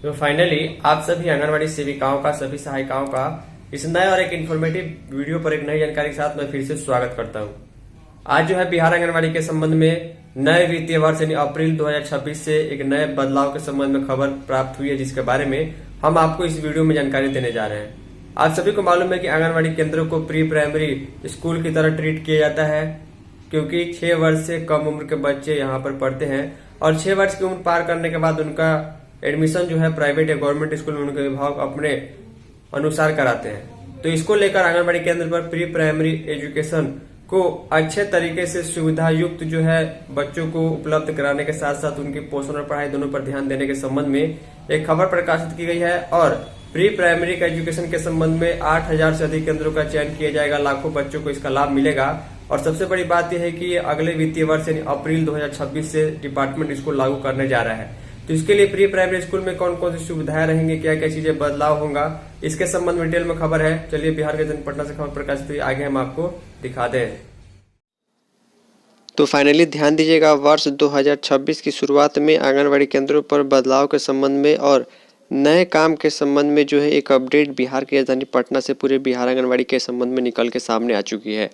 तो फाइनली आप सभी आंगनबाड़ी सेविकाओं का, सभी सहायिकाओं का इस नए और एक इन्फॉर्मेटिव वीडियो पर एक नई जानकारी के साथ मैं फिर से स्वागत करता हूं। आज जो है बिहार आंगनबाड़ी के संबंध में नए वित्तीय वर्ष यानी अप्रैल 2026 से एक नए बदलाव के संबंध में खबर प्राप्त हुई है, जिसके बारे में हम आपको इस वीडियो में जानकारी देने जा रहे हैं। आप सभी को मालूम है कि आंगनबाड़ी केंद्रों को प्री प्राइमरी स्कूल की तरह ट्रीट किया जाता है, क्योंकि 6 वर्ष से कम उम्र के बच्चे यहाँ पर पढ़ते हैं और 6 वर्ष की उम्र पार करने के बाद उनका एडमिशन जो है प्राइवेट या गवर्नमेंट स्कूल में उनके विभाग अपने अनुसार कराते हैं। तो इसको लेकर आंगनबाड़ी केंद्र पर प्री प्राइमरी एजुकेशन को अच्छे तरीके से सुविधा युक्त जो है बच्चों को उपलब्ध कराने के साथ साथ उनकी पोषण और पढ़ाई दोनों पर ध्यान देने के संबंध में एक खबर प्रकाशित की गई है और प्री प्राइमरी का एजुकेशन के संबंध में 8000 से अधिक केंद्रों का चयन किया जाएगा। लाखों बच्चों को इसका लाभ मिलेगा और सबसे बड़ी बात यह है कि ये अगले वित्तीय वर्ष यानी अप्रैल 2026 से डिपार्टमेंट इसको लागू करने जा रहा है। तो इसके लिए प्री प्राइमरी स्कूल में कौन कौन सी सुविधाएं रहेंगी, क्या क्या चीजें बदलाव होगा, इसके संबंध में डिटेल में खबर है। चलिए बिहार के जनपद पटना से खबर प्रकाशित हुई, आगे हम आपको दिखा दें। तो फाइनली ध्यान दीजिएगा, वर्ष 2026 की शुरुआत में आंगनबाड़ी केंद्रों पर बदलाव के संबंध में और नए काम के संबंध में जो है एक अपडेट बिहार की राजधानी पटना से पूरे बिहार आंगनबाड़ी के संबंध में निकल के सामने आ चुकी है।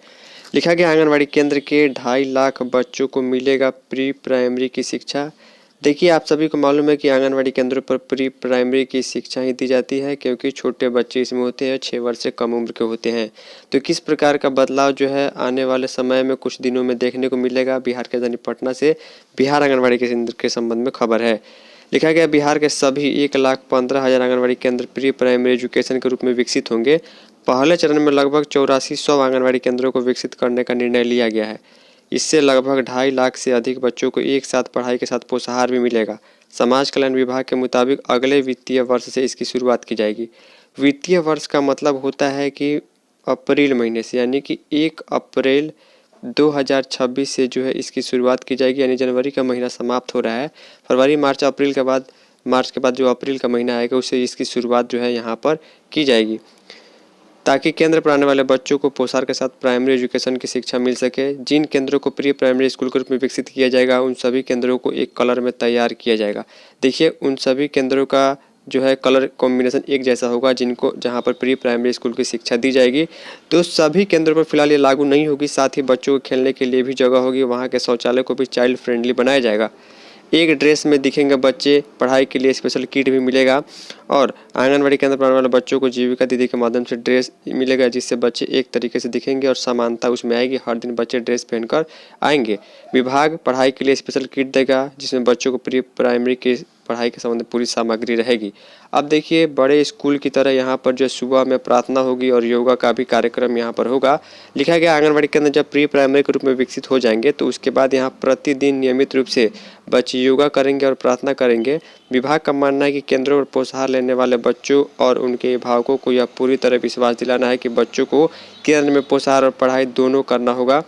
लिखा गया आंगनबाड़ी केंद्र के 2.5 लाख बच्चों को मिलेगा प्री प्राइमरी की शिक्षा। देखिए, आप सभी को मालूम है कि आंगनबाड़ी केंद्रों पर प्री प्राइमरी की शिक्षा ही दी जाती है, क्योंकि छोटे बच्चे इसमें होते हैं, 6 वर्ष से कम उम्र के होते हैं। तो किस प्रकार का बदलाव जो है आने वाले समय में कुछ दिनों में देखने को मिलेगा, बिहार के राजधानी पटना से बिहार आंगनबाड़ी केंद्र के संबंध में खबर है। लिखा गया बिहार के सभी 1,15,000 आंगनबाड़ी केंद्र प्री प्राइमरी एजुकेशन के रूप में विकसित होंगे। पहले चरण में लगभग 8400 आंगनबाड़ी केंद्रों को विकसित करने का निर्णय लिया गया है। इससे लगभग 2.5 लाख से अधिक बच्चों को एक साथ पढ़ाई के साथ पोषाहार भी मिलेगा। समाज कल्याण विभाग के मुताबिक अगले वित्तीय वर्ष से इसकी शुरुआत की जाएगी। वित्तीय वर्ष का मतलब होता है कि अप्रैल महीने से, यानी कि 1 अप्रैल 2026 से जो है इसकी शुरुआत की जाएगी। यानी जनवरी का महीना समाप्त हो रहा है, फरवरी मार्च अप्रैल के बाद जो अप्रैल का महीना आएगा उससे इसकी शुरुआत जो है यहाँ पर की जाएगी, ताकि केंद्र पर आने वाले बच्चों को पोषाहार के साथ प्राइमरी एजुकेशन की शिक्षा मिल सके। जिन केंद्रों को प्री प्राइमरी स्कूल के रूप में विकसित किया जाएगा उन सभी केंद्रों को एक कलर में तैयार किया जाएगा। देखिए, उन सभी केंद्रों का जो है कलर कॉम्बिनेशन एक जैसा होगा, जहां पर प्री प्राइमरी स्कूल की शिक्षा दी जाएगी। तो सभी केंद्रों पर फिलहाल ये लागू नहीं होगी। साथ ही बच्चों को खेलने के लिए भी जगह होगी, वहाँ के शौचालय को भी चाइल्ड फ्रेंडली बनाया जाएगा। एक ड्रेस में दिखेंगे बच्चे, पढ़ाई के लिए स्पेशल किट भी मिलेगा और आंगनबाड़ी केंद्र पर आने वाले बच्चों को जीविका दीदी के माध्यम से ड्रेस मिलेगा, जिससे बच्चे एक तरीके से दिखेंगे और समानता उसमें आएगी। हर दिन बच्चे ड्रेस पहनकर आएंगे। विभाग पढ़ाई के लिए स्पेशल किट देगा, जिसमें बच्चों को प्री प्राइमरी की पढ़ाई के संबंध में पूरी सामग्री रहेगी। अब देखिए, बड़े स्कूल की तरह यहाँ पर जो सुबह में प्रार्थना होगी और योगा का भी कार्यक्रम यहाँ पर होगा। लिखा गया आंगनबाड़ी केंद्र जब प्री प्राइमरी के रूप में विकसित हो जाएंगे तो उसके बाद यहाँ प्रतिदिन नियमित रूप से बच्चे योगा करेंगे और प्रार्थना करेंगे। विभाग का मानना है कि केंद्रों पर पोषाहार लेने वाले बच्चों और उनके अभिभावकों को यह पूरी तरह विश्वास दिलाना है कि बच्चों को केंद्र में पोषाहार और पढ़ाई दोनों करना होगा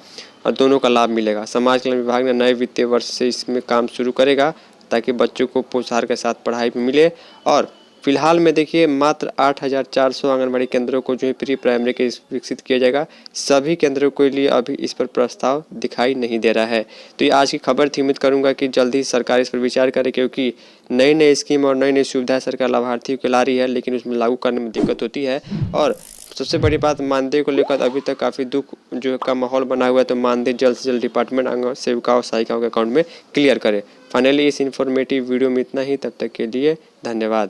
और दोनों का लाभ मिलेगा। समाज कल्याण विभाग ने नए वित्तीय वर्ष से इसमें काम शुरू करेगा, ताकि बच्चों को पोषाहार के साथ पढ़ाई भी मिले। और फिलहाल में देखिए, मात्र 8400 आंगनबाड़ी केंद्रों को जो है प्री प्राइमरी के विकसित किया जाएगा। सभी केंद्रों के लिए अभी इस पर प्रस्ताव दिखाई नहीं दे रहा है। तो ये आज की खबर थी। उम्मीद करूंगा कि जल्द ही सरकार इस पर विचार करे, क्योंकि नई नई स्कीम और नई नई सुविधाएं सरकार लाभार्थियों को ला रही है, लेकिन उसमें लागू करने में दिक्कत होती है। और सबसे बड़ी बात, मानदेय को लेकर अभी तक काफ़ी दुख जो का माहौल बना हुआ है। तो मानदेय जल्द से जल्द डिपार्टमेंट आंगन सेविकाओं सहायिकाओं के अकाउंट में क्लियर करे। फाइनली इस इन्फॉर्मेटिव वीडियो में इतना ही। तब तक के लिए धन्यवाद।